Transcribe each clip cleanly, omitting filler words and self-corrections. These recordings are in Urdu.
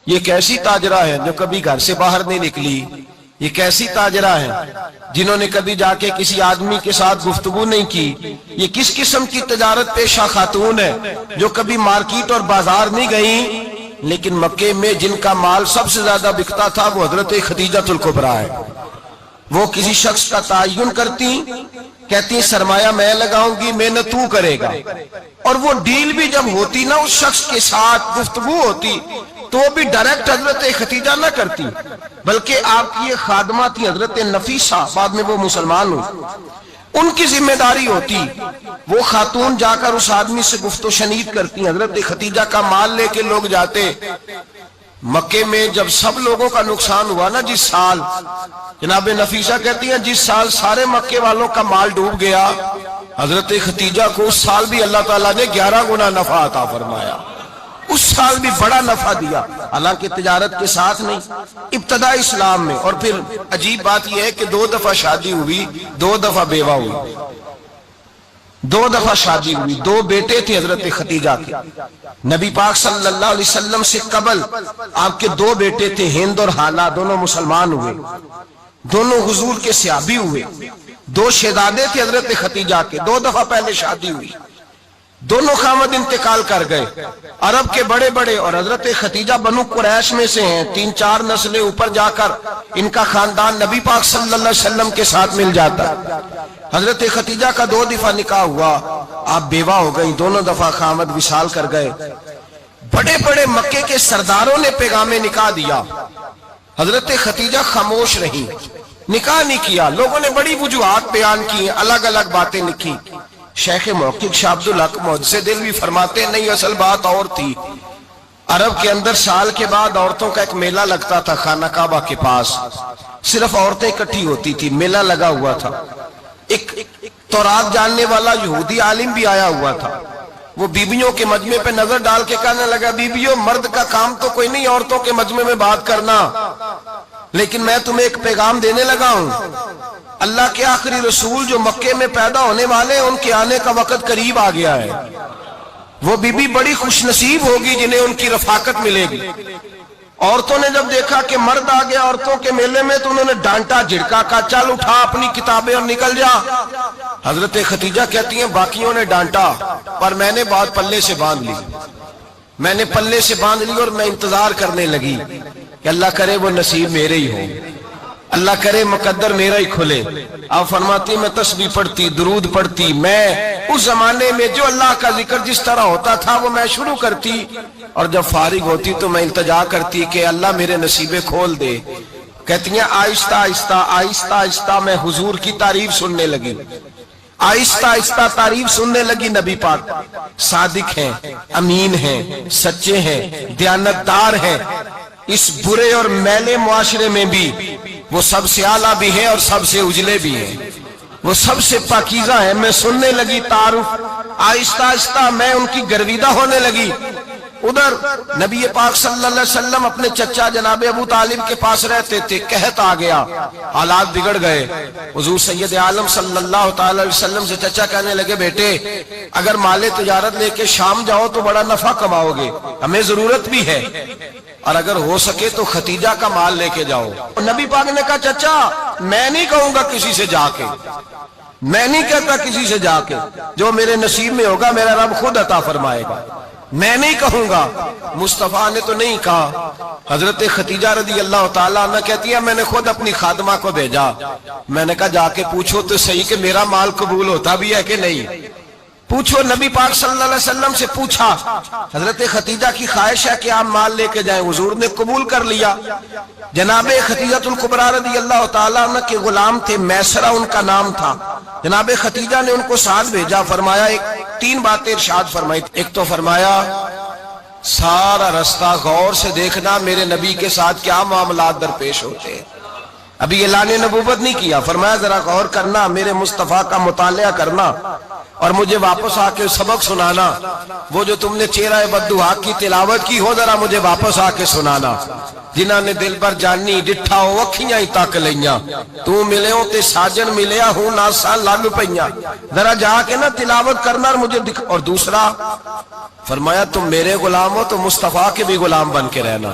یہ کیسی تاجرہ ہے جو کبھی گھر سے باہر نہیں نکلی؟ یہ کیسی تاجرہ ہے جنہوں نے کبھی جا کے کسی آدمی کے ساتھ گفتگو نہیں کی؟ یہ کس قسم کی تجارت پیشہ خاتون ہے جو کبھی مارکیٹ اور بازار نہیں گئی؟ لیکن مکے میں جن کا مال سب سے زیادہ بکتا تھا وہ حضرت خدیجہ الکبریٰ ہے۔ وہ کسی شخص کا تعین کرتی، کہتی سرمایہ میں لگاؤں گی، محنت تو کرے گا، اور وہ ڈیل بھی جب ہوتی نا اس شخص کے ساتھ گفتگو ہوتی تو وہ بھی ڈائریکٹ حضرت خدیجہ نہ کرتی، بلکہ آپ کی یہ خادمہ تھی حضرت نفیسہ، بعد میں وہ مسلمان ہوئی، ان کی ذمہ داری ہوتی۔ وہ خاتون جا کر اس آدمی سے گفت و شنید کرتی۔ حضرت خدیجہ کا مال لے کے لوگ جاتے۔ مکے میں جب سب لوگوں کا نقصان ہوا نا جس سال، جناب نفیسہ کہتی ہیں جس سال سارے مکے والوں کا مال ڈوب گیا، حضرت خدیجہ کو اس سال بھی اللہ تعالیٰ نے 11 گنا نفع عطا فرمایا، اس سال بھی بڑا نفع دیا، حالانکہ تجارت کے ساتھ نہیں، ابتدا اسلام میں۔ اور پھر عجیب بات یہ ہے کہ 2 دفعہ شادی ہوئی، 2 دفعہ بیوہ ہوئی، 2 دفعہ شادی ہوئی، 2 بیٹے تھے حضرت خدیجہ کے۔ نبی پاک صلی اللہ علیہ وسلم سے قبل آپ کے 2 بیٹے تھے، ہند اور حالہ، دونوں مسلمان ہوئے، دونوں حضور کے صحابی ہوئے۔ 2 شہزادے تھے حضرت خدیجہ کے، 2 دفعہ پہلے شادی ہوئی، دونوں خامد انتقال کر گئے، عرب کے بڑے بڑے، اور حضرت خدیجہ بنو قریش میں سے ہیں، 3-4 نسلیں اوپر جا کر ان کا خاندان نبی پاک صلی اللہ علیہ وسلم کے ساتھ مل جاتا ہے۔ حضرت خدیجہ کا 2 دفعہ نکاح ہوا، آپ بیوہ ہو گئی، دونوں دفعہ خامد وصال کر گئے۔ بڑے بڑے مکے کے سرداروں نے پیغام نکاح دیا، حضرت خدیجہ خاموش رہی، نکاح نہیں کیا۔ لوگوں نے بڑی وجوہات بیان کی، الگ الگ باتیں لکھی۔ شیخ محقق شاہ عبدالحق محدث دہلوی فرماتے ہیں نہیں، اصل بات اور تھی۔ عرب کے اندر سال کے بعد عورتوں کا ایک میلہ لگتا تھا خانہ کعبہ کے پاس، صرف عورتیں اکٹھی ہوتی تھی، میلہ لگا ہوا تھا۔ ایک تورات جاننے والا یہودی عالم بھی آیا ہوا تھا، وہ بیبیوں کے مجمع پہ نظر ڈال کے کہنے لگا بیبیوں، مرد کا کام تو کوئی نہیں عورتوں کے مجمع میں بات کرنا، لیکن میں تمہیں ایک پیغام دینے لگا ہوں، اللہ کے آخری رسول جو مکے میں پیدا ہونے والے ہیں ان کے آنے کا وقت قریب آ گیا ہے۔ وہ بی بی بڑی خوش نصیب ہوگی جنہیں ان کی رفاقت ملے گی۔ عورتوں نے جب دیکھا کہ مرد آ گیا عورتوں کے میلے میں تو انہوں نے ڈانٹا جھڑکا، کہا چل اٹھا اپنی کتابیں اور نکل جا۔ حضرت خدیجہ کہتی ہیں باقیوں نے ڈانٹا پر میں نے بات پلے سے باندھ لی، میں نے پلے سے باندھ لی اور میں انتظار کرنے لگی کہ اللہ کرے وہ نصیب میرے ہی ہو، اللہ کرے مقدر میرا ہی کھلے۔ آپ فرماتی میں تسبیح پڑھتی، درود پڑھتی، میں اس زمانے میں جو اللہ کا ذکر جس طرح ہوتا تھا وہ میں شروع کرتی، اور جب فارغ ہوتی تو میں التجا کرتی کہ اللہ میرے نصیبے کھول دے۔ کہتی ہیں آہستہ آہستہ آہستہ آہستہ میں حضور کی تعریف سننے لگی، آہستہ آہستہ تعریف سننے لگی۔ نبی پاک صادق ہیں، امین ہیں، سچے ہیں، دیانتدار ہیں، اس برے اور میلے معاشرے میں بھی وہ سب سے اعلیٰ بھی ہیں اور سب سے اجلے بھی ہیں، وہ سب سے پاکیزہ ہیں۔ میں سننے لگی تعارف، آہستہ آہستہ میں ان کی گرویدہ ہونے لگی۔ ادھر نبی پاک صلی اللہ علیہ وسلم اپنے چچا جناب ابو طالب کے پاس رہتے تھے، قحط آ گیا، حالات بگڑ گئے۔ حضور سید عالم صلی اللہ تعالی علیہ وسلم سے چچا کہنے لگے بیٹے اگر مال تجارت لے کے شام جاؤ تو بڑا نفع کماؤ گے، ہمیں ضرورت بھی ہے، اور اگر ہو سکے تو خدیجہ کا مال لے کے جاؤ۔ نبی پاک نے کہا چچا میں نہیں کہوں گا کسی سے جا کے، میں نہیں کہتا کسی سے جا کے، جو میرے نصیب میں ہوگا میرا رب خود عطا فرمائے گا، میں نہیں کہوں گا۔ مصطفیٰ نے تو نہیں کہا۔ حضرت خدیجہ رضی اللہ تعالیٰ عنہ کہتی ہے میں نے خود اپنی خادمہ کو بھیجا، میں نے کہا جا کے پوچھو تو صحیح کہ میرا مال قبول ہوتا بھی ہے کہ نہیں، پوچھو۔ نبی پاک صلی اللہ علیہ وسلم سے پوچھا، حضرت خدیجہ کی خواہش ہے کہ آپ مال لے کے جائیں، حضور نے قبول کر لیا۔ جناب خدیجہ الکبریٰ رضی اللہ تعالیٰ عنہ کے غلام تھے، میسرہ ان کا نام تھا، جناب خدیجہ نے ان کو ساتھ بھیجا، فرمایا 3 باتیں ارشاد فرمائی۔ ایک تو فرمایا سارا رستہ غور سے دیکھنا میرے نبی کے ساتھ کیا معاملات درپیش ہوتے ہیں، ابھی اعلان نبوت نہیں کیا، فرمایا ذرا غور کرنا، میرے مصطفیٰ کا مطالعہ کرنا اور مجھے واپس آ کے سبق سنانا، وہ جو تم نے چہرہ بددعا کی تلاوت کی ہو ذرا مجھے واپس آ کے سنانا، جنہاں نے دل پر جانی ڈٹھا ہو اکھیاں ہی تک لیاں، تو ملے ہو تے ساجن ملیا ہوں ناساں لگ پئیاں، ذرا جا کے نا تلاوت کرنا اور مجھے اور دوسرا فرمایا تم میرے غلام ہو تو مصطفیٰ کے بھی غلام بن کے رہنا،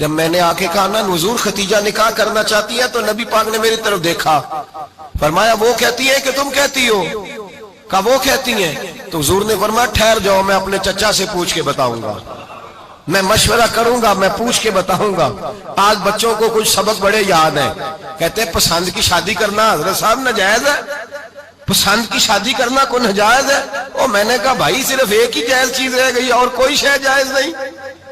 جب میں نے آ کے کہا نا حضور خدیجہ نکاح کرنا چاہتی ہے، تو نبی پاک نے میری طرف دیکھا، فرمایا وہ کہتی ہے کہ تم کہتی ہو؟ کہا وہ کہتی ہیں۔ تو حضور نے فرمایا ٹھہر جاؤ، میں اپنے چچا سے پوچھ کے بتاؤں گا، میں مشورہ کروں گا، میں پوچھ کے بتاؤں گا۔ آج بچوں کو کچھ سبق بڑے یاد ہیں، کہتے ہیں پسند کی شادی کرنا حضرت صاحب ناجائز ہے، پسند کی شادی کرنا کو ناجائز ہے۔ اور میں نے کہا بھائی صرف ایک ہی جائز چیز رہ گئی، اور کوئی شے جائز نہیں،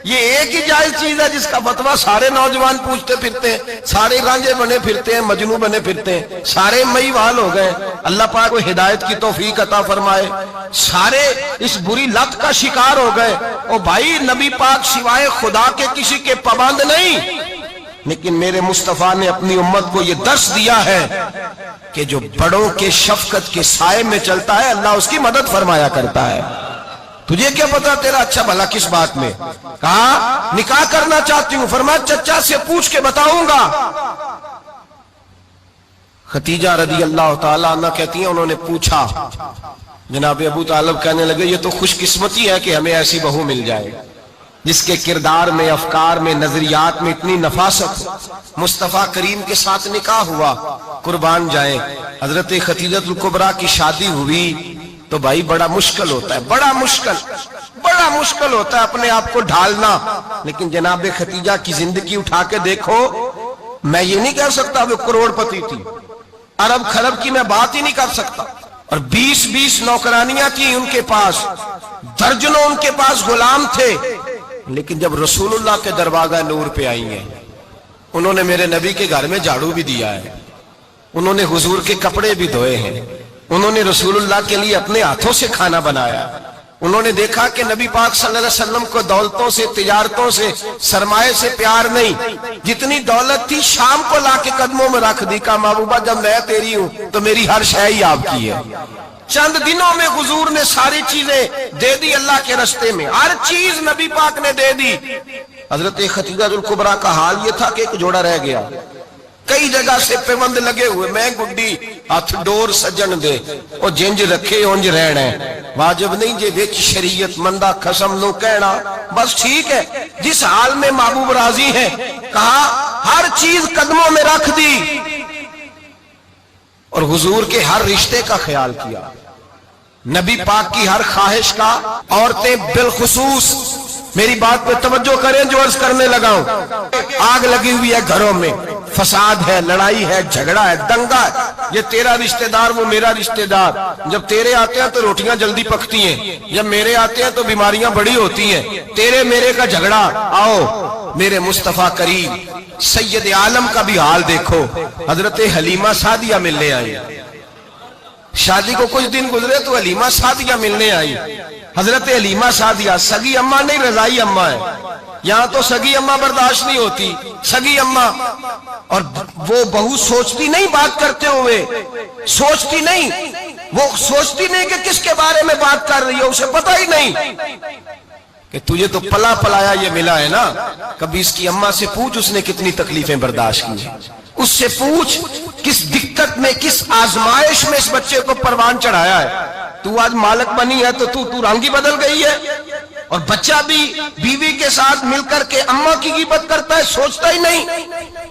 یہ ایک ہی جائز چیز ہے جس کا فتویٰ سارے نوجوان پوچھتے پھرتے ہیں، سارے رانجے بنے پھرتے ہیں، مجنوں بنے پھرتے ہیں، سارے مئی وال ہو گئے۔ اللہ پاک کو ہدایت کی توفیق عطا فرمائے۔ سارے اس بری لت کا شکار ہو گئے۔ اور بھائی نبی پاک سوائے خدا کے کسی کے پابند نہیں، لیکن میرے مصطفیٰ نے اپنی امت کو یہ درس دیا ہے کہ جو بڑوں کے شفقت کے سائے میں چلتا ہے اللہ اس کی مدد فرمایا کرتا ہے۔ تجھے کیا پتا تیرا اچھا بھلا کس بات میں؟ کہا نکاح کرنا چاہتی ہوں، فرمایا چچا سے پوچھ کے بتاؤں گا۔ خدیجہ رضی اللہ تعالیٰ عنہ کہتی ہیں انہوں نے پوچھا، جناب ابو طالب کہنے لگے یہ تو خوش قسمتی ہے کہ ہمیں ایسی بہو مل جائے جس کے کردار میں، افکار میں، نظریات میں اتنی نفاست۔ مصطفیٰ کریم کے ساتھ نکاح ہوا، قربان جائیں۔ حضرت خدیجہ الکبریٰ کی شادی ہوئی تو بھائی بڑا مشکل ہوتا ہے، بڑا مشکل ہوتا ہے اپنے آپ کو ڈھالنا۔ لیکن جناب خدیجہ کی زندگی اٹھا کے دیکھو، میں یہ نہیں کہہ سکتا وہ کروڑ پتی تھی، ارب خرب کی میں بات ہی نہیں کر سکتا، اور 20 نوکرانیاں تھیں ان کے پاس، درجنوں ان کے پاس غلام تھے۔ لیکن جب رسول اللہ کے دروازہ نور پہ آئی ہیں، انہوں نے میرے نبی کے گھر میں جھاڑو بھی دیا ہے، انہوں نے حضور کے کپڑے بھی دھوئے ہیں، انہوں نے رسول اللہ کے لیے اپنے ہاتھوں سے کھانا بنایا۔ انہوں نے دیکھا کہ نبی پاک صلی اللہ علیہ وسلم کو دولتوں سے، تجارتوں سے، سرمایے سے پیار نہیں، جتنی دولت تھی شام کو لا کے قدموں میں رکھ دی، کہا محبوبہ جب میں تیری ہوں تو میری ہر شے ہی آپ کی ہے۔ چند دنوں میں حضور نے ساری چیزیں دے دی اللہ کے رستے میں، ہر چیز نبی پاک نے دے دی۔ حضرت خدیجہ الکبریٰ کا حال یہ تھا کہ ایک جوڑا رہ گیا، کئی جگہ سے پیوند لگے ہوئے، میں گڈی ہاتھ ڈور سجن دے او جنج رکھے اونج رہنا واجب نہیں جے وچ شریعت مندہ قسم نو کہنا، بس ٹھیک ہے جس حال میں محبوب راضی ہے۔ کہا ہر چیز قدموں میں رکھ دی اور حضور کے ہر رشتے کا خیال کیا، نبی پاک کی ہر خواہش کا۔ عورتیں بالخصوص میری بات پہ توجہ کریں جو عرض کرنے لگا ہوں، آگ لگی ہوئی ہے گھروں میں، فساد ہے، لڑائی ہے، جھگڑا ہے، دنگا ہے، یہ تیرا رشتہ دار وہ میرا رشتہ دار، جب تیرے آتے ہیں تو روٹیاں جلدی پکتی ہیں، جب میرے آتے ہیں تو بیماریاں بڑی ہوتی ہیں، تیرے میرے کا جھگڑا۔ آؤ میرے مصطفیٰ کریم سید عالم کا بھی حال دیکھو، حضرت حلیمہ سعدیہ ملنے آئی، شادی کو کچھ دن گزرے تو حلیمہ سعدیہ ملنے آئی۔ حضرت حلیمہ سعدیہ سگی اماں نہیں، رضائی اماں ہے، یہاں تو سگی اماں برداشت نہیں ہوتی، سگی اماں، اور وہ بہو سوچتی نہیں بات کرتے ہوئے، سوچتی نہیں، وہ سوچتی نہیں کہ کس کے بارے میں بات کر رہی ہے، اسے پتہ ہی نہیں کہ تجھے تو پلا پلایا یہ ملا ہے نا، کبھی اس کی اماں سے پوچھ اس نے کتنی تکلیفیں برداشت کی، اس سے پوچھ کس دقت میں، کس آزمائش میں اس بچے کو پروان چڑھایا ہے۔ تو آج مالک بنی ہے تو تو رنگ ہی بدل گئی ہے، اور بچہ بھی بیوی کے ساتھ مل کر کے اماں کی غیبت کرتا ہے، سوچتا ہی نہیں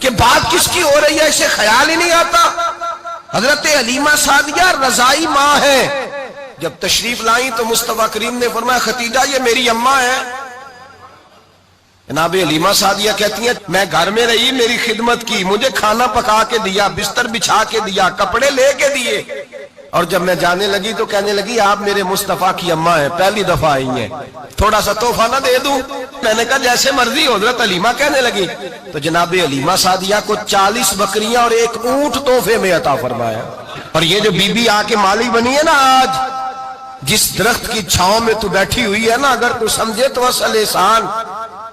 کہ بات کس کی ہو رہی ہے، اسے خیال ہی نہیں آتا۔ حضرت حلیمہ سعدیہ رضائی ماں ہے، جب تشریف لائیں تو مصطفیٰ کریم نے فرمایا خدیجہ یہ میری اماں ہے۔ جناب حلیمہ سعدیہ کہتی ہیں میں گھر میں رہی، میری خدمت کی، مجھے کھانا پکا کے دیا، بستر بچھا کے دیا، کپڑے لے کے دیے، اور جب میں جانے لگی تو کہنے لگی آپ میرے مصطفیٰ کی اماں ہیں، پہلی دفعہ آئی ہیں، تھوڑا سا تحفہ نہ دے دوں؟ میں نے کہا جیسے مرضی ہو۔ حضرت حلیمہ کہنے لگی تو جناب حلیمہ سعدیہ کو 40 بکریاں اور 1 اونٹ تحفے میں عطا فرمایا۔ اور یہ جو بی بی آ کے مالی بنی ہے نا آج، جس درخت کی چھاؤں میں تو بیٹھی ہوئی ہے نا، اگر تو سمجھے تو اصل احسان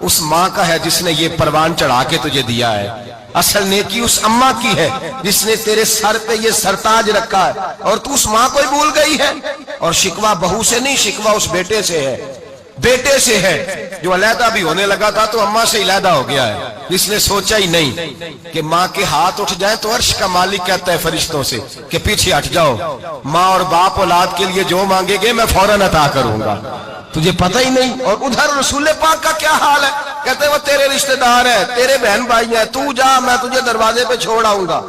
اس ماں کا ہے جس نے یہ پروان چڑھا کے تجھے دیا ہے، اصل نیکی اس اماں کی ہے جس نے تیرے سر پہ یہ سرتاج رکھا ہے، اور تو اس ماں کو ہی بھول گئی ہے۔ اور شکوہ بہو سے نہیں، شکوہ اس بیٹے سے ہے، بیٹے سے ہے جو علیحدہ بھی ہونے لگا تھا تو اماں سے علیحدہ ہو گیا ہے، جس نے سوچا ہی نہیں کہ ماں کے ہاتھ اٹھ جائیں تو عرش کا مالک کہتا ہے فرشتوں سے کہ پیچھے ہٹ جاؤ، ماں اور باپ اولاد کے لیے جو مانگے گے میں فوراً عطا کروں گا، تجھے پتہ ہی نہیں۔ اور ادھر رسول پاک کا کیا حال ہے، کہتے وہ تیرے رشتہ دار ہے، تیرے بہن بھائی ہیں، تو جا، میں تجھے دروازے پہ چھوڑ آؤں گا،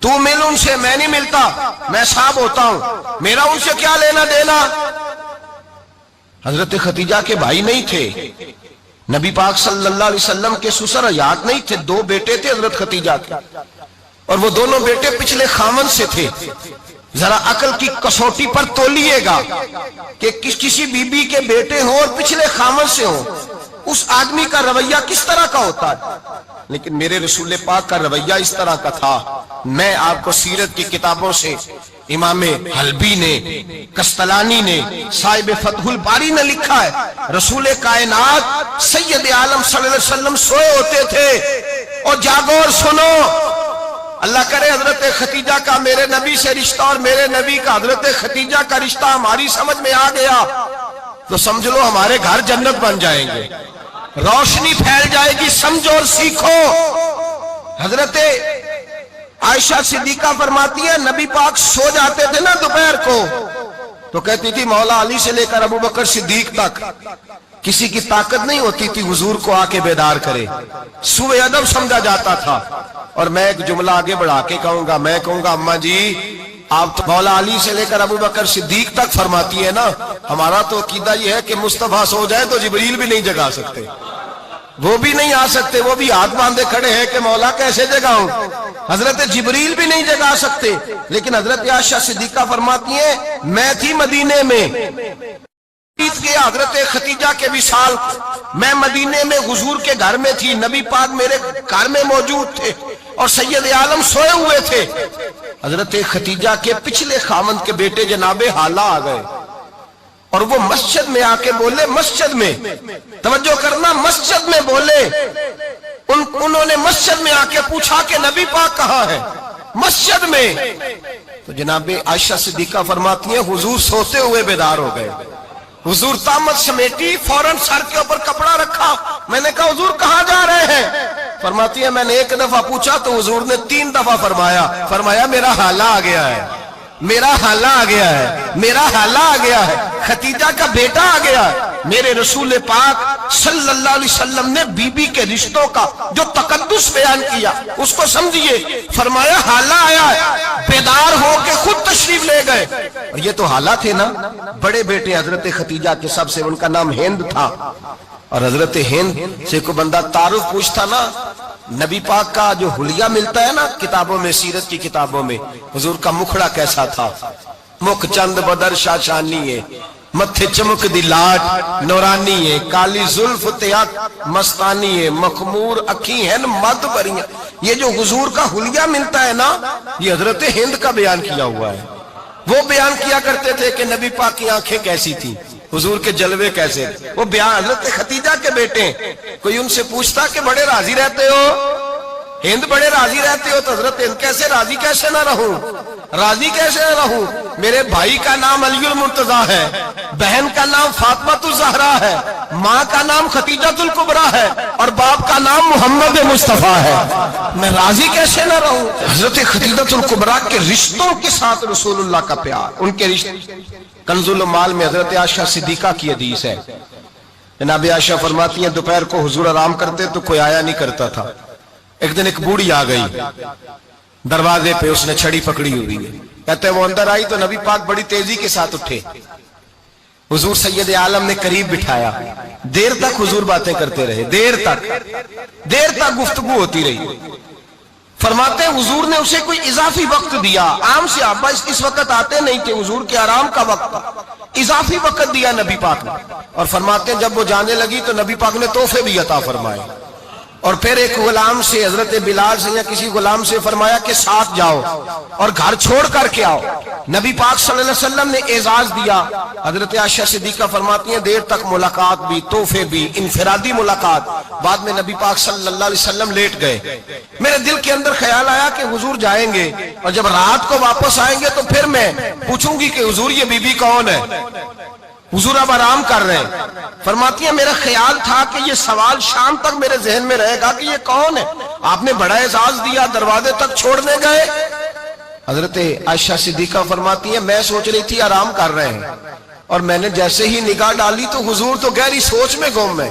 تو مل ان سے، میں نہیں ملتا، میں صاحب ہوتا ہوں، میرا ان سے کیا لینا دینا۔ حضرت خدیجہ کے بھائی نہیں تھے، نبی پاک صلی اللہ علیہ وسلم کے سسر حیات نہیں تھے، 2 بیٹے تھے حضرت خدیجہ کے، اور وہ دونوں بیٹے پچھلے خامن سے تھے۔ ذرا عقل کی کسوٹی پر تولیے گا کہ کسی بی بی کے بیٹے ہوں اور پچھلے خامن سے ہوں، اس آدمی کا رویہ کس طرح کا ہوتا ہے۔ لیکن میرے رسول پاک کا رویہ اس طرح کا تھا۔ میں آپ کو سیرت کی کتابوں سے امام حلبی نے، قسطلانی نے، صاحب فتح الباری نے لکھا ہے، رسول کائنات سید عالم صلی اللہ علیہ وسلم سوئے ہوتے تھے، اور جاگو اور سنو، اللہ کرے حضرت خدیجہ کا میرے نبی سے رشتہ اور میرے نبی کا حضرت خدیجہ کا رشتہ ہماری سمجھ میں آ گیا تو سمجھ لو ہمارے گھر جنت بن جائیں گے، روشنی پھیل جائے گی، سمجھو اور سیکھو۔ حضرت عائشہ صدیقہ فرماتی ہے نبی پاک سو جاتے تھے نا دوپہر کو تو کہتی تھی مولا علی سے لے کر ابو بکر صدیق تک کسی کی طاقت نہیں ہوتی تھی حضور کو آ کے بیدار کرے، سوء ادب سمجھا جاتا تھا۔ اور میں ایک جملہ آگے بڑھا کے کہوں گا، میں کہوں گا اماں جی آپ تو مولا علی سے لے کر ابو بکر صدیق تک فرماتی ہے نا، ہمارا تو عقیدہ یہ ہے کہ مصطفیٰ سو جائے تو جبریل بھی نہیں جگا سکتے، وہ بھی نہیں آ سکتے، وہ بھی ہاتھ باندھے کھڑے ہیں کہ مولا کیسے جگاؤں، حضرت جبریل بھی نہیں جگا سکتے۔ لیکن حضرت عائشہ صدیقہ فرماتی ہیں میں تھی مدینے میں، گیا حضرت خدیجہ کے وصال، میں مدینے میں حضور کے گھر میں تھی، نبی پاک میرے گھر میں موجود تھے اور سید عالم سوئے ہوئے تھے۔ حضرت خدیجہ کے پچھلے خاوند کے بیٹے جناب حالہ آ گئے اور وہ مسجد میں آ کے بولے، مسجد میں توجہ کرنا، مسجد میں بولے، انہوں نے مسجد میں آ کے پوچھا کہ نبی پاک کہاں ہے، مسجد میں۔ تو جناب عائشہ صدیقہ فرماتی ہیں حضور سوتے ہوئے بیدار ہو گئے، حضور طامت سمیٹی، فوراً سر کے اوپر کپڑا رکھا، میں نے کہا حضور کہاں جا رہے ہیں؟ فرماتی ہے میں نے 1 دفعہ پوچھا تو حضور نے 3 دفعہ فرمایا میرا حالہ آ گیا ہے، میرا حالہ آ گیا ہے، میرا حالہ آ گیا ہے، خدیجہ کا بیٹا آ گیا ہے۔ میرے رسول پاک صلی اللہ علیہ وسلم نے بی بی کے رشتوں کا جو تقدس بیان کیا اس کو سمجھیے، فرمایا حالہ آیا ہے، بیدار ہو کے خود تشریف لے گئے۔ اور یہ تو حالہ تھے نا، بڑے بیٹے حضرت خدیجہ کے سب سے، ان کا نام ہند تھا، اور حضرت ہند سے کوئی بندہ تعارف پوچھتا نا، نبی پاک کا جو حلیہ ملتا ہے نا کتابوں میں، سیرت کی کتابوں میں، حضور کا مکھڑا کیسا تھا، مکھ چند بدر شاشانی ہے، متھے چمک دی لاٹ نورانی ہے، کالی زلف تیاک مستانی ہے، مخمور اکھی ہیں مد بریاں۔ یہ جو حضور کا حلیہ ملتا ہے نا یہ حضرت ہند کا بیان کیا ہوا ہے۔ وہ بیان کیا کرتے تھے کہ نبی پاک کی آنکھیں کیسی تھی، حضور کے جلوے کیسے، وہ بیان حضرت خدیجہ کے بیٹے۔ کوئی ان سے پوچھتا کہ بڑے راضی رہتے ہو، ہند بڑے راضی رہتے ہو، تو حضرت ہند کیسے راضی کیسے نہ رہوں، راضی کیسے نہ رہوں، میرے بھائی کا نام علی المرتضیٰ ہے، بہن کا نام فاطمہ الزہرا ہے، ماں کا نام خدیجہ الکبریٰ ہے، اور باپ کا نام محمد مصطفیٰ ہے، میں راضی کیسے نہ رہوں۔ حضرت خدیجہ الکبریٰ کے رشتوں کے ساتھ رسول اللہ کا پیار، ان کے رشتے۔ کنز المال میں حضرت عائشہ صدیقہ کی حدیث ہے، جناب عائشہ فرماتی ہیں دوپہر کو حضور آرام کرتے تو کوئی آیا نہیں کرتا تھا، ایک دن ایک بوڑھی آ گئی دروازے پہ، اس نے چھڑی پکڑی ہوئی ہے، کہتے ہیں وہ اندر آئی تو نبی پاک بڑی تیزی کے ساتھ اٹھے، حضور سید عالم نے قریب بٹھایا، دیر تک حضور باتیں کرتے رہے، دیر تک گفتگو ہوتی رہی۔ فرماتے ہیں حضور نے اسے کوئی اضافی وقت دیا، عام صحابہ اس وقت آتے نہیں تھے، حضور کے آرام کا وقت تھا، اضافی وقت دیا نبی پاک نے، اور فرماتے ہیں جب وہ جانے لگی تو نبی پاک نے تحفے بھی عطا فرمائے، اور پھر ایک غلام سے، حضرت بلال سے یا کسی غلام سے فرمایا کہ ساتھ جاؤ اور گھر چھوڑ کر کے آؤ۔ نبی پاک صلی اللہ علیہ وسلم نے اعزاز دیا۔ حضرت عائشہ صدیقہ فرماتی ہیں دیر تک ملاقات بھی، تحفے بھی، انفرادی ملاقات۔ بعد میں نبی پاک صلی اللہ علیہ وسلم لیٹ گئے، میرے دل کے اندر خیال آیا کہ حضور جائیں گے اور جب رات کو واپس آئیں گے تو پھر میں پوچھوں گی کہ حضور یہ بی بی کون ہے، حضور اب آرام کر رہے ہیں۔ فرماتی ہیں میرا خیال تھا کہ یہ سوال شام تک میرے ذہن میں رہے گا کہ یہ کون ہے، آپ نے بڑا اعزاز دیا، دروازے تک چھوڑنے گئے۔ حضرت عائشہ صدیقہ فرماتی ہیں میں سوچ رہی تھی آرام کر رہے ہیں، اور میں نے جیسے ہی نگاہ ڈالی تو حضور تو گہری سوچ میں گم ہے۔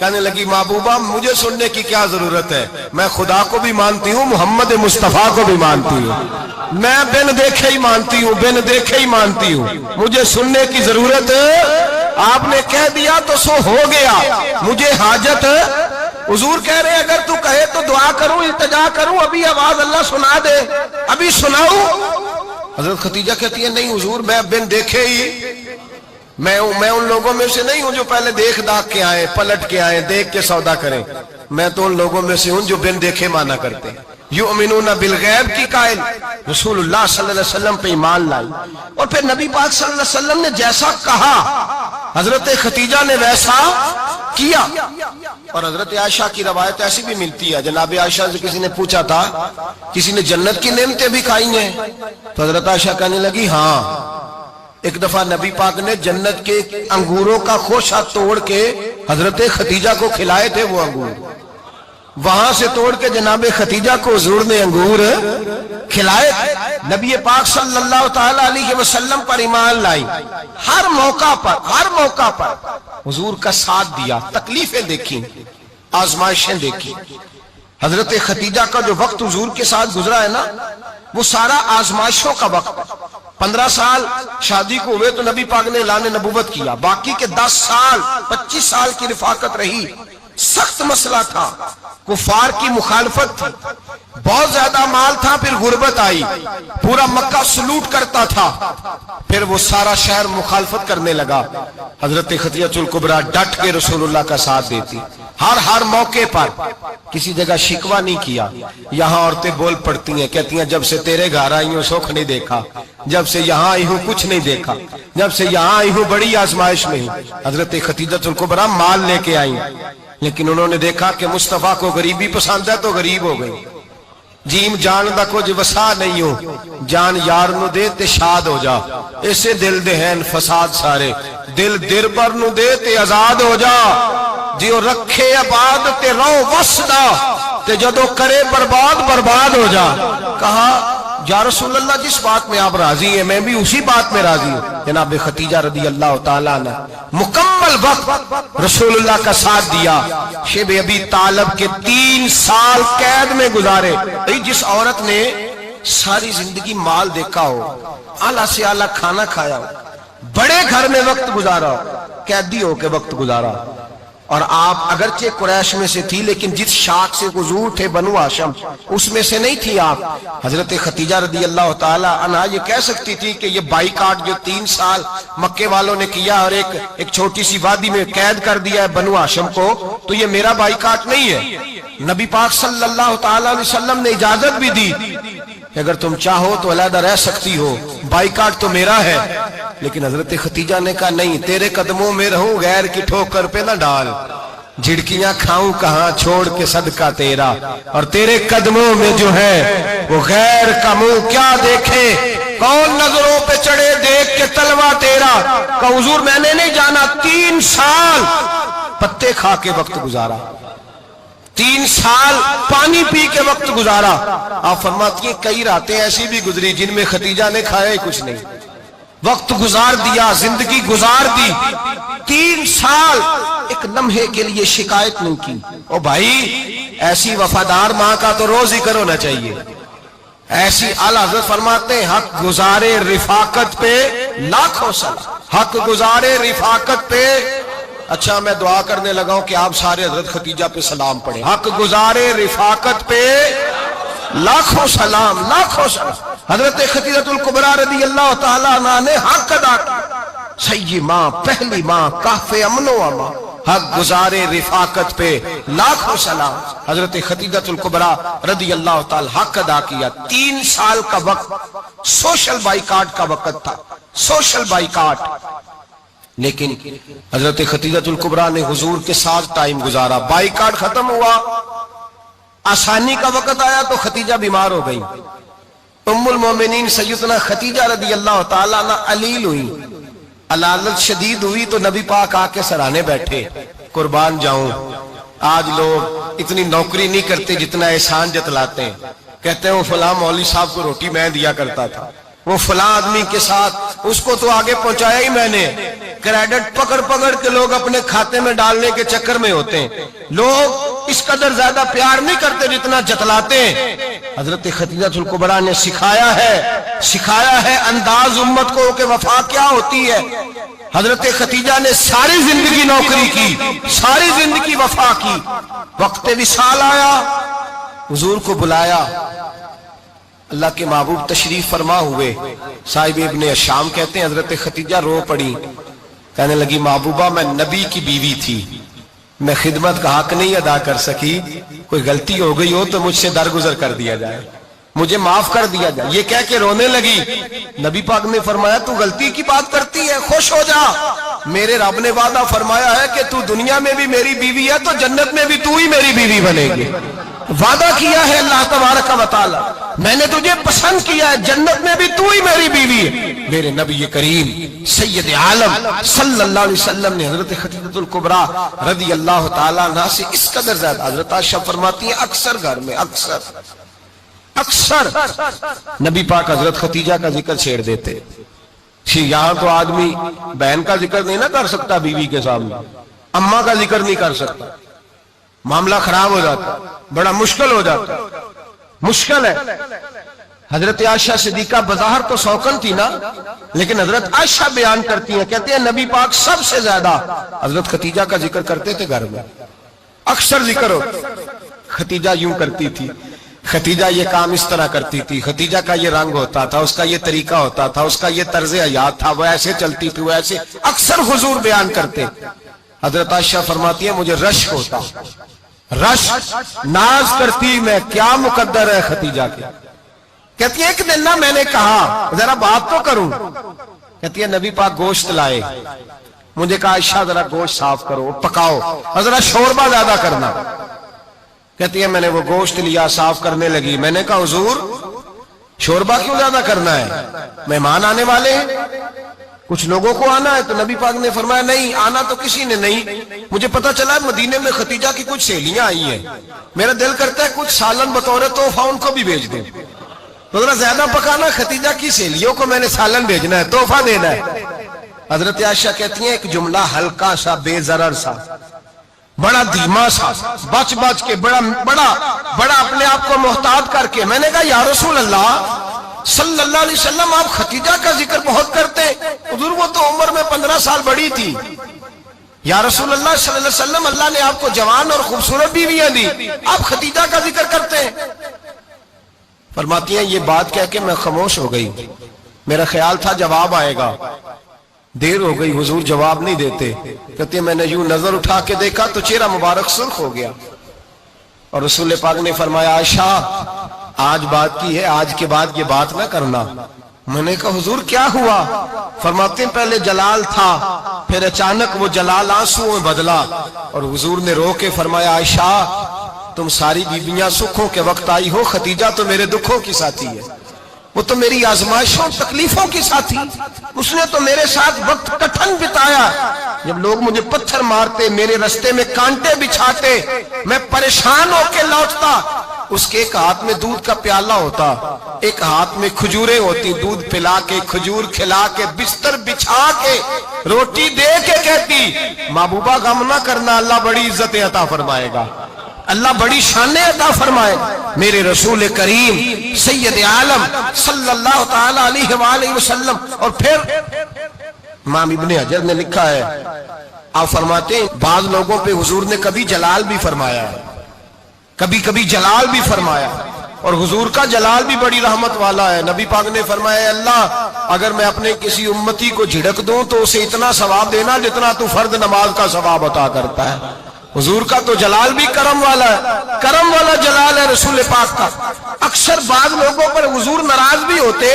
کہنے لگی محبوبہ مجھے سننے کی کیا ضرورت ہے، میں خدا کو بھی مانتی ہوں، محمد مصطفیٰ کو بھی مانتی ہوں، میں بن دیکھے ہی مانتی ہوں، بن دیکھے ہی مانتی ہوں، مجھے سننے کی ضرورت آپ نے کہہ دیا تو سو ہو گیا، مجھے حاجت حضور کہہ رہے اگر تو کہے تو دعا کروں، التجا کروں، ابھی آواز اللہ سنا دے، ابھی سناؤں؟ حضرت خدیجہ کہتی ہے نہیں حضور میں بن دیکھے ہی، میں ان لوگوں میں سے نہیں ہوں جو پہلے دیکھ داکھ کے آئے، پلٹ کے آئے، دیکھ کے سودا کریں، میں تو ان لوگوں میں سے ہوں جو بن دیکھے مانا کرتے ہیں۔ یؤمنون بالغیب کی قائل رسول اللہ صلی اللہ علیہ وسلم پہ ایمان لائی، اور پھر نبی پاک صلی اللہ علیہ وسلم نے جیسا کہا حضرت خدیجہ نے ویسا کیا۔ اور حضرت عائشہ کی روایت ایسی بھی ملتی ہے، جناب عائشہ سے کسی نے پوچھا تھا کسی نے جنت کی نعمتیں بھی کھائی ہیں؟ تو حضرت عائشہ کہنے لگی ہاں، ایک دفعہ نبی پاک نے جنت کے انگوروں کا خوشہ توڑ کے حضرت خدیجہ کو کھلائے تھے، وہ انگور وہاں سے توڑ کے جناب خدیجہ کو حضور نے انگور کھلائے۔ نبی پاک صلی اللہ تعالی علیہ وسلم پر ایمان لائی، ہر موقع پر حضور کا ساتھ دیا، تکلیفیں دیکھی، آزمائشیں دیکھی۔ حضرت خدیجہ کا جو وقت حضور کے ساتھ گزرا ہے نا، وہ سارا آزمائشوں کا وقت۔ 15 سال شادی کو ہوئے تو نبی پاک نے اعلان نبوت کیا، باقی کے 10 سال 25 سال کی رفاقت رہی، سخت مسئلہ تھا، کفار کی مخالفت تھی، بہت زیادہ مال تھا، پھر غربت آئی، پورا مکہ سلوٹ کرتا تھا، پھر وہ سارا شہر مخالفت کرنے لگا۔ حضرت خدیجہ الکبریٰ ڈٹ کے رسول اللہ کا ساتھ دیتی، ہر موقع پر کسی جگہ شکوہ نہیں کیا۔ یہاں عورتیں بول پڑتی ہیں، کہتی ہیں جب سے تیرے گھر آئی ہوں سکھ نہیں دیکھا، جب سے یہاں آئی ہوں کچھ نہیں دیکھا، جب سے یہاں آئی ہوں بڑی آزمائش میں ہوں۔ حضرت خدیجہ الکبریٰ مال لے کے آئی، لیکن انہوں نے دیکھا کہ مصطفیٰ کو غریبی پسند ہے تو غریب ہو گئی۔ جیم جان دا کچھ وسا نہیں ہو، جان یار نو دے تے شاد ہو جا، اسے دل دے ہیں فساد سارے، دل در بر نو دے تے آزاد ہو جا، جیو رکھے آباد تے رو وسدا تے جدو کرے برباد ہو جا۔ کہا یا رسول اللہ جس بات میں آپ راضی ہیں میں بھی اسی بات میں راضی ہوں۔ جناب خدیجہ رضی اللہ تعالیٰ نے مکمل وقت رسول اللہ کا ساتھ دیا۔ شیب ابی طالب کے 3 سال قید میں گزارے۔ جس عورت نے ساری زندگی مال دیکھا ہو، اعلیٰ سے اعلیٰ کھانا کھایا ہو، بڑے گھر میں وقت گزارا ہو، قیدی ہو کے وقت گزارا، اور آپ اگرچہ قریش میں سے تھی لیکن جس شاخ سے حضور تھے بنو ہاشم اس میں سے نہیں تھی آپ۔ حضرت خدیجہ رضی اللہ تعالی عنہا یہ کہہ سکتی تھی کہ یہ بائیکاٹ جو 3 سال مکے والوں نے کیا اور ایک چھوٹی سی وادی میں قید کر دیا ہے بنو ہاشم کو، تو یہ میرا بائیکاٹ نہیں ہے۔ نبی پاک صلی اللہ تعالی علیہ وسلم نے اجازت بھی دی کہ اگر تم چاہو تو علیحدہ رہ سکتی ہو، بائیکاٹ تو میرا ہے۔ لیکن حضرت خدیجہ نے کہا نہیں، تیرے قدموں میں رہوں، غیر کی ٹھوکر پہ نہ ڈال، جھڑکیاں کھاؤں کہاں چھوڑ کے صدقہ تیرا، اور تیرے قدموں میں جو ہے وہ غیر کا منہ کیا دیکھے، کون نظروں پہ چڑھے دیکھ کے تلوا تیرا۔ کہ حضور میں نے نہیں جانا، 3 سال پتے کھا کے وقت گزارا، 3 سال پانی پی کے وقت گزارا۔ آپ فرماتی ہیں کئی راتیں ایسی بھی گزری جن میں خدیجہ نے کھایا ہی کچھ نہیں، وقت گزار دیا، زندگی گزار دی۔ 3 سال ایک لمحے کے لیے شکایت نہیں کی۔ او بھائی ایسی وفادار ماں کا تو روز ذکر ہونا چاہیے۔ ایسی اعلیٰ حضرت فرماتے ہیں حق گزارے رفاقت پہ لاکھوں سلام، حق گزارے رفاقت پہ۔ اچھا میں دعا کرنے لگا ہوں کہ آپ سارے حضرت خدیجہ پہ سلام پڑھیں۔ حق گزارے رفاقت پہ لاکھوں سلام، لاکھوں سلام۔ حضرت خدیجہ الکبریٰ رضی اللہ تعالیٰ عنہ نے حق ادا کیا، سیدی ماں، پہلی ماں، کہف امن و امان، حق گزارے رفاقت پہ لاکھوں سلام۔ حضرت خدیجہ الکبریٰ رضی اللہ تعالی حق ادا کیا۔ 3 سال کا وقت سوشل بائیکاٹ کا وقت تھا، سوشل بائیکاٹ، لیکن حضرت خدیجہ الکبریٰ نے حضور کے ساتھ ٹائم گزارا۔ بائیکاٹ ختم ہوا، آسانی کا وقت آیا تو خدیجہ بیمار ہو گئی۔ ام المومنین سیدنا خدیجہ رضی اللہ تعالیٰ عنہ علیل ہوئی، علالت شدید ہوئی تو نبی پاک آ کے سرانے بیٹھے۔ قربان جاؤں، آج لوگ اتنی نوکری نہیں کرتے جتنا احسان جتلاتے ہیں، کہتے ہیں وہ فلاں مولوی صاحب کو روٹی میں دیا کرتا تھا، وہ فلاں آدمی کے ساتھ اس کو تو آگے پہنچایا ہی میں نے، کریڈٹ پکڑ پکڑ کے لوگ اپنے کھاتے میں ڈالنے کے چکر میں ہوتے ہیں. لوگ اس قدر زیادہ پیار نہیں کرتے جتنا جتلاتے ہیں. حضرت خدیجہ الکبریٰ نے سکھایا ہے انداز امت کو کہ وفا کیا ہوتی ہے. حضرت خدیجہ نے ساری زندگی نوکری کی, ساری زندگی وفا کی. وقت وصال آیا, حضور کو بلایا, اللہ کے محبوب تشریف فرما ہوئے. صاحب ابن الشام کہتے ہیں حضرت خدیجہ رو پڑی, کہنے لگی محبوبہ میں نبی کی بیوی تھی, میں خدمت کا حق نہیں ادا کر سکی, کوئی غلطی ہو گئی ہو تو مجھ سے درگزر کر دیا جائے, مجھے معاف کر دیا جائے. یہ کہہ کے رونے لگی. نبی پاک نے فرمایا تو غلطی کی بات کرتی ہے, خوش ہو جا, میرے رب نے وعدہ فرمایا ہے کہ تو دنیا میں بھی میری بیوی ہے تو جنت میں بھی تو ہی میری بیوی بنے گی. وعدہ کیا ہے اللہ تبارک و تعالی, میں نے تجھے پسند کیا ہے, جنت میں بھی تو ہی میری بیوی ہے. میرے نبی کریم سید عالم صلی اللہ علیہ وسلم نے حضرت خدیجہ الکبریٰ رضی اللہ تعالیٰ عنہ سے اس قدر زیادہ, حضرت عائشہ فرماتی ہیں اکثر گھر میں اکثر نبی پاک حضرت خدیجہ کا ذکر چھیڑ دیتے. یہاں تو آدمی بہن کا ذکر نہیں نہ کر سکتا بیوی کے سامنے, اماں کا ذکر نہیں کر سکتا, معاملہ خراب ہو جاتا, بڑا مشکل ہو جاتا, مشکل ہے. حضرت عائشہ صدیقہ بظاہر تو سوکن تھی نا, لیکن حضرت عائشہ بیان کرتی ہیں, کہتے ہیں نبی پاک سب سے زیادہ حضرت خدیجہ کا ذکر کرتے تھے گھر میں, اکثر ذکر ہو. خدیجہ یوں کرتی تھی, خدیجہ یہ کام اس طرح کرتی تھی, خدیجہ کا یہ رنگ ہوتا تھا, اس کا یہ طریقہ ہوتا تھا, اس کا یہ طرز حیات تھا, وہ ایسے چلتی تھی, وہ ایسے, اکثر حضور بیان کرتے. حضرت عائشہ فرماتی ہے مجھے رشک ہوتا, رشک, ناز کرتی میں کیا مقدر ہے خدیجہ کے. کہتی ہے ایک دن نا میں نے کہا ذرا بات تو کروں, کہتی ہے نبی پاک گوشت لائے, مجھے کہا عائشہ ذرا گوشت صاف کرو, پکاؤ, اور ذرا شوربہ زیادہ کرنا. کہتی ہے میں نے وہ گوشت لیا, صاف کرنے لگی. میں نے کہا حضور شوربہ کیوں زیادہ کرنا ہے, مہمان آنے والے ہیں, کچھ لوگوں کو آنا ہے. تو نبی پاک نے فرمایا نہیں, آنا تو کسی نے نہیں, مجھے پتا چلا مدینے میں خدیجہ کی کچھ سہیلیاں آئی ہیں, میرا دل کرتا ہے کچھ سالن بطور تحفہ ان کو بھی بھیج دیں. تو ذرا زیادہ پکانا, خدیجہ کی سہیلیوں کو میں نے سالن بھیجنا ہے, تحفہ دینا ہے. حضرت عائشہ کہتی ہیں ایک جملہ ہلکا سا, بے ضرر سا, بڑا دھیما سا, بچ کے, بڑا اپنے آپ کو محتاط کر کے. میں نے کہا یا رسول اللہ صلی اللہ علیہ وسلم آپ خدیجہ کا ذکر بہت کرتے, حضور وہ تو عمر میں 15 سال بڑی تھی. یا رسول اللہ صلی اللہ علیہ وسلم اللہ نے آپ کو جوان اور خوبصورت بیویاں دی, آپ خدیجہ کا ذکر کرتے ہیں. فرماتی ہیں یہ بات کہہ کے میں خاموش ہو گئی, میرا خیال تھا جواب آئے گا, دیر ہو گئی, حضور جواب نہیں دیتے. کہتے ہیں میں نے یوں نظر اٹھا کے دیکھا تو چہرہ مبارک سرخ ہو گیا, اور رسول پاک نے فرمایا عائشہ آج بات کی ہے, آج کے بعد یہ بات نہ کرنا. میں نے کہا حضور کیا ہوا؟ فرماتے ہیں پہلے جلال تھا, پھر اچانک وہ جلال آنسو میں بدلا, اور حضور نے رو کے فرمایا عائشہ تم ساری بیویاں سکھوں کے وقت آئی ہو, خدیجہ تو میرے دکھوں کی ساتھی ہے, وہ تو میری آزمائشوں تکلیفوں کی ساتھی, اس نے تو میرے ساتھ وقت کٹھن بتایا. جب لوگ مجھے پتھر مارتے, میرے رستے میں کانٹے بچھاتے, میں پریشان ہو کے لوٹتا, اس کے ایک ہاتھ میں دودھ کا پیالہ ہوتا, ایک ہاتھ میں کھجوریں ہوتی, دودھ پلا کے, کھجور کھلا کے, بستر بچھا کے, روٹی دے کے کہتی محبوبہ غم نہ کرنا, اللہ بڑی عزتیں عطا فرمائے گا, اللہ بڑی شانیں عطا فرمائے. میرے رسول کریم سید عالم صلی اللہ تعالی علیہ وآلہ وسلم. اور پھر امام ابن حجر نے لکھا ہے, آپ فرماتے ہیں بعض لوگوں پہ حضور نے کبھی جلال بھی فرمایا ہے, کبھی جلال بھی فرمایا, اور حضور کا جلال بھی بڑی رحمت والا ہے. نبی پاک نے فرمایا اللہ اگر میں اپنے کسی امتی کو جھڑک دوں تو اسے اتنا ثواب دینا جتنا تو فرض نماز کا ثواب عطا کرتا ہے. حضور کا تو جلال بھی کرم والا ہے, کرم والا جلال ہے رسول پاک کا. اکثر بعض لوگوں پر حضور ناراض بھی ہوتے,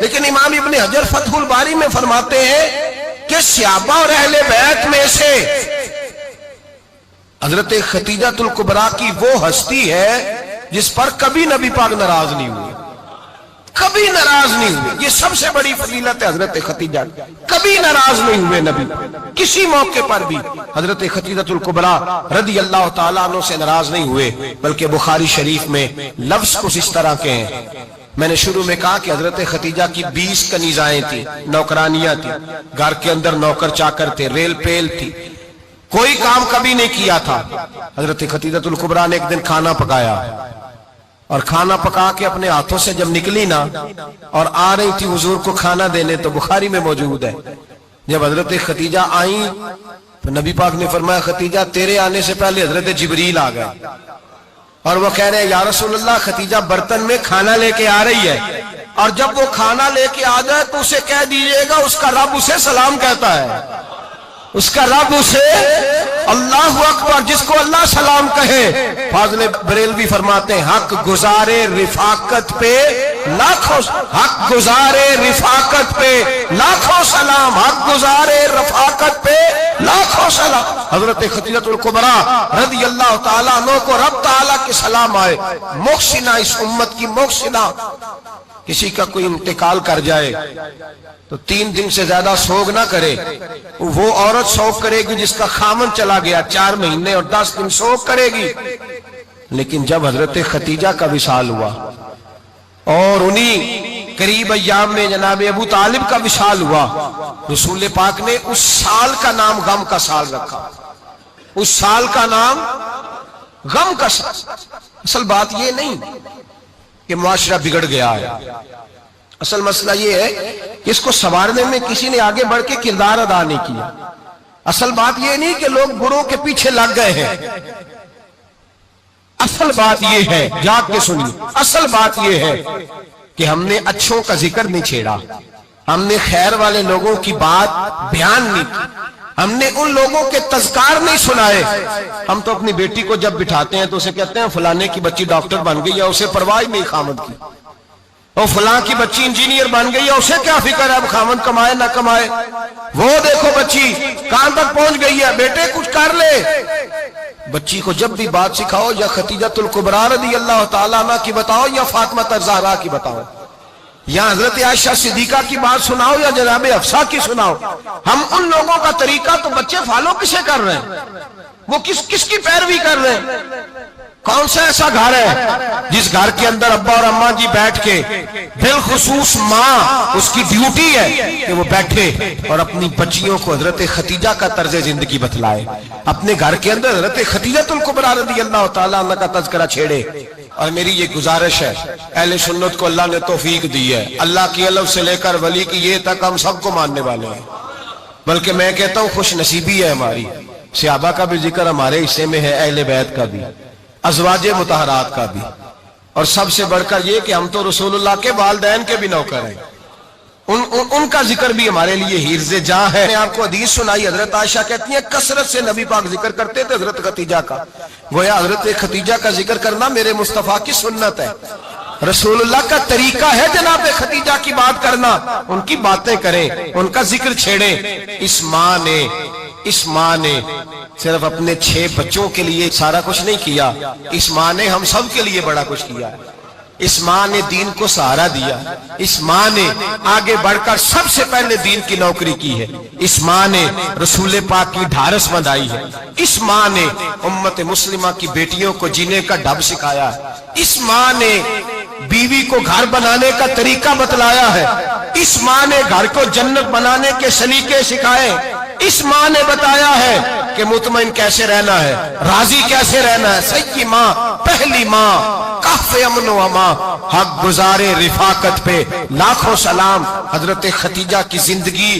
لیکن امام ابن حجر فتح الباری میں فرماتے ہیں کہ صحابہ اور اہل بیت میں سے حضرت خدیجہ الکبریٰ کی وہ ہستی ہے جس پر کبھی نبی پاک ناراض نہیں ہوئے, کبھی ناراض نہیں ہوئے. یہ سب سے بڑی فضیلت ہے حضرت خدیجہ, کبھی ناراض نہیں ہوئے نبی, کسی موقع پر بھی حضرت خدیجہ الکبریٰ رضی اللہ تعالیٰ عنہ سے ناراض نہیں ہوئے. بلکہ بخاری شریف میں لفظ کچھ اس طرح کے ہیں, میں نے شروع میں کہا کہ حضرت خدیجہ کی 20 کنیزائیں تھیں، نوکرانیاں تھیں، گھر کے اندر نوکر چاکر تھے، ریل پیل تھی، کوئی کام کبھی نہیں کیا تھا۔ حضرت خدیجہ الکبریٰ نے ایک دن کھانا پکایا اور کھانا پکا کے اپنے ہاتھوں سے جب نکلی نا اور آ رہی تھی حضور کو کھانا دینے، تو بخاری میں موجود ہے جب حضرت خدیجہ آئیں تو نبی پاک نے فرمایا خدیجہ تیرے آنے سے پہلے حضرت جبریل آ گئے، اور وہ کہہ رہے ہیں یا رسول اللہ خدیجہ برتن میں کھانا لے کے آ رہی ہے، اور جب وہ کھانا لے کے آ جائے تو اسے کہہ دیجئے گا اس کا رب اسے سلام کہتا ہے، اس کا رب اسے اللہ اکبر، جس کو اللہ سلام کہے۔ فاضل بریلوی فرماتے ہیں حق گزارے رفاقت پہ لاکھوں، حق گزارے رفاقت پہ لاکھوں سلام، حق گزارے رفاقت پہ لاکھوں سلام۔ حضرت خدیجہ الکبریٰ رضی اللہ تعالیٰ عنہ کو رب تعالیٰ کے سلام آئے، محسنہ، اس امت کی محسنہ۔ کسی کا کوئی انتقال کر جائے تو 3 دن سے زیادہ سوگ نہ کرے، وہ عورت سوگ کرے گی جس کا خامن چلا گیا، 4 مہینے اور 10 دن سوگ کرے گی۔ لیکن جب حضرت خدیجہ کا وصال ہوا اور انہی قریب ایام میں جناب ابو طالب کا وصال ہوا، رسول پاک نے اس سال کا نام غم کا سال رکھا، اس سال کا نام غم کا سال۔ اصل بات یہ نہیں کہ معاشرہ بگڑ گیا ہے، اصل مسئلہ یہ ہے کہ اس کو سنوارنے میں کسی نے آگے بڑھ کے کردار ادا نہیں کیا۔ اصل بات یہ نہیں کہ لوگ بروں کے پیچھے لگ گئے ہیں، اصل بات یہ ہے، جاگ کے سنیے، اصل بات یہ ہے کہ ہم نے اچھوں کا ذکر نہیں چھیڑا، ہم نے خیر والے لوگوں کی بات بیان نہیں کی، ہم نے ان لوگوں کے تذکار نہیں سنائے۔ ہم تو اپنی بیٹی کو جب بٹھاتے ہیں تو اسے کہتے ہیں فلانے کی بچی ڈاکٹر بن گئی ہے، اسے پرواہ نہیں خامد کی، اور فلاں کی بچی انجینئر بن گئی ہے، اسے کیا فکر ہے اب خامد کمائے نہ کمائے، وہ دیکھو بچی کہاں تک پہنچ گئی ہے، بیٹے کچھ کر لے۔ بچی کو جب بھی بات سکھاؤ یا خدیجہ الکبریٰ رضی اللہ تعالیٰ عنہ کی بتاؤ یا فاطمہ الزہرا کی بتاؤ، یا حضرت عائشہ صدیقہ کی بات سناؤ یا جناب حفصہ کی سناؤ، ہم ان لوگوں کا طریقہ تو بچے فالو کسے کر رہے ہیں، وہ کس کی پیروی کر رہے ہیں؟ کون سا ایسا گھر ہے جس گھر کے اندر ابا اور اماں جی بیٹھ کے، بالخصوص ماں اس کی ڈیوٹی ہے کہ وہ بیٹھے اور اپنی بچیوں کو حضرت خدیجہ کا طرز زندگی بتلائے، اپنے گھر کے اندر حضرت خدیجہ الکبریٰ رضی اللہ تعالیٰ عنہ کا تذکرہ چھیڑے۔ اور میری یہ گزارش ہے، اہل سنت کو اللہ نے توفیق دی ہے، اللہ کی الف سے لے کر ولی کی یہ تک ہم سب کو ماننے والے ہیں، بلکہ میں کہتا ہوں خوش نصیبی ہے ہماری، صحابہ کا بھی ذکر ہمارے حصے میں ہے، اہل بیت کا بھی، ازواج مطہرات کا بھی، اور سب سے بڑھ کر یہ کہ ہم تو رسول اللہ کے والدین کے بھی نوکر ہیں، ان کا ذکر بھی ہمارے لیے حرز جاں ہے۔ میں آپ کو حدیث سنائی، حضرت عائشہ کہتی ہیں کثرت سے نبی پاک ذکر کرتے تھے حضرت خدیجہ کا، گویا حضرت خدیجہ کا ذکر کرنا میرے مصطفیٰ کی سنت ہے، رسول اللہ کا طریقہ ہے جناب خدیجہ کی بات کرنا، ان کی باتیں کریں، ان کا ذکر چھیڑیں۔ اس ماں نے صرف اپنے 6 بچوں کے لیے سارا کچھ نہیں کیا، اس ماں نے ہم سب کے لیے بڑا کچھ کیا، اس ماں نے دین کو سہارا دیا، اس ماں نے آگے بڑھ کر سب سے پہلے دین کی نوکری کی ہے، اس ماں نے رسول پاک کی ڈھارس بندھائی ہے، اس ماں نے امت مسلمہ کی بیٹیوں کو جینے کا ڈھب سکھایا ہے، اس ماں نے بیوی کو گھر بنانے کا طریقہ بتلایا ہے، اس ماں نے گھر کو جنت بنانے کے سلیقے سکھائے، اس ماں نے بتایا ہے کہ مطمئن کیسے رہنا ہے، راضی کیسے رہنا ہے۔ سچی ماں، پہلی ماں، کہف امن و امان، حق گزارے رفاقت پہ لاکھوں سلام۔ حضرت خدیجہ کی زندگی،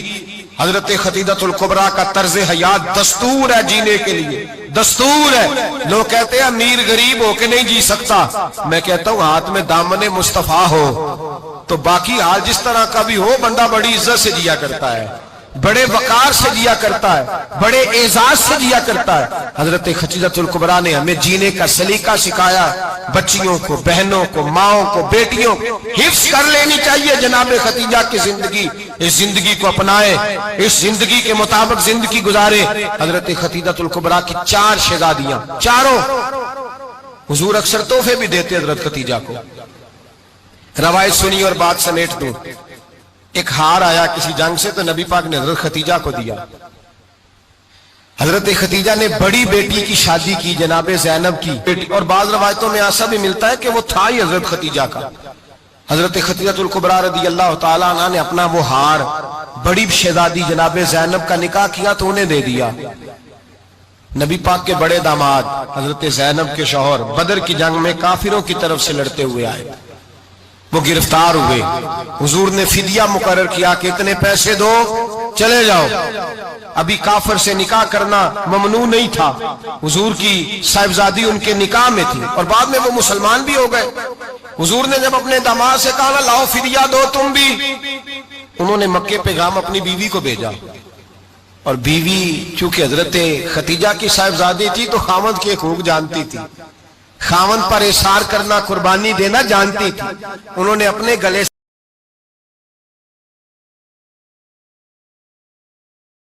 حضرت خدیجہ الکبریٰ کا طرز حیات دستور ہے جینے کے لیے، دستور ہے۔ لوگ کہتے ہیں امیر غریب ہو کے نہیں جی سکتا، میں کہتا ہوں ہاتھ میں دامن مصطفیٰ ہو تو باقی حال جس طرح کا بھی ہو بندہ بڑی عزت سے جیا کرتا ہے، بڑے وقار سے جیا کرتا ہے، بڑے اعزاز سے جیا کرتا ہے۔ حضرت خدیجہ الکبریٰ نے ہمیں جینے کا سلیقہ سکھایا، بچیوں کو، بہنوں کو، ماؤں کو، بیٹیوں کو حفظ کر لینی چاہیے جناب خدیجہ کی زندگی، اس زندگی کو اپنائے، اس زندگی کے مطابق زندگی گزارے۔ حضرت خدیجہ الکبریٰ کی 4 شہزادیاں، چاروں حضور اکثر تحفے بھی دیتے حضرت خدیجہ کو۔ روایت سنی اور بات سمیٹ دوں، ایک ہار آیا کسی جنگ سے تو نبی پاک نے حضرت خدیجہ کو دیا۔ حضرت خدیجہ نے بڑی بیٹی کی شادی کی، جناب زینب کی بیٹی، اور بعض روایتوں میں ایسا بھی ملتا ہے کہ وہ تھا ہی حضرت خدیجہ کا، حضرت خدیجہ الکبریٰ رضی اللہ تعالیٰ عنہ نے اپنا وہ ہار بڑی شہزادی جناب زینب کا نکاح کیا تو انہیں دے دیا. نبی پاک کے بڑے داماد حضرت زینب کے شوہر بدر کی جنگ میں کافروں کی طرف سے لڑتے ہوئے آئے, وہ گرفتار ہوئے. حضور نے فدیہ مقرر کیا کہ اتنے پیسے دو چلے جاؤ. ابھی کافر سے نکاح کرنا ممنوع نہیں تھا, حضور کی صاحبزادی ان کے نکاح میں تھی اور بعد میں وہ مسلمان بھی ہو گئے. حضور نے جب اپنے داماد سے کہا لاؤ فدیہ دو تم بھی, انہوں نے مکے پیغام اپنی بیوی کو بھیجا, اور بیوی چونکہ حضرت خدیجہ کی صاحبزادی تھی تو خاوند کے حقوق جانتی تھی, خاوند پر احسار کرنا قربانی دینا جانتی تھی. انہوں نے اپنے گلے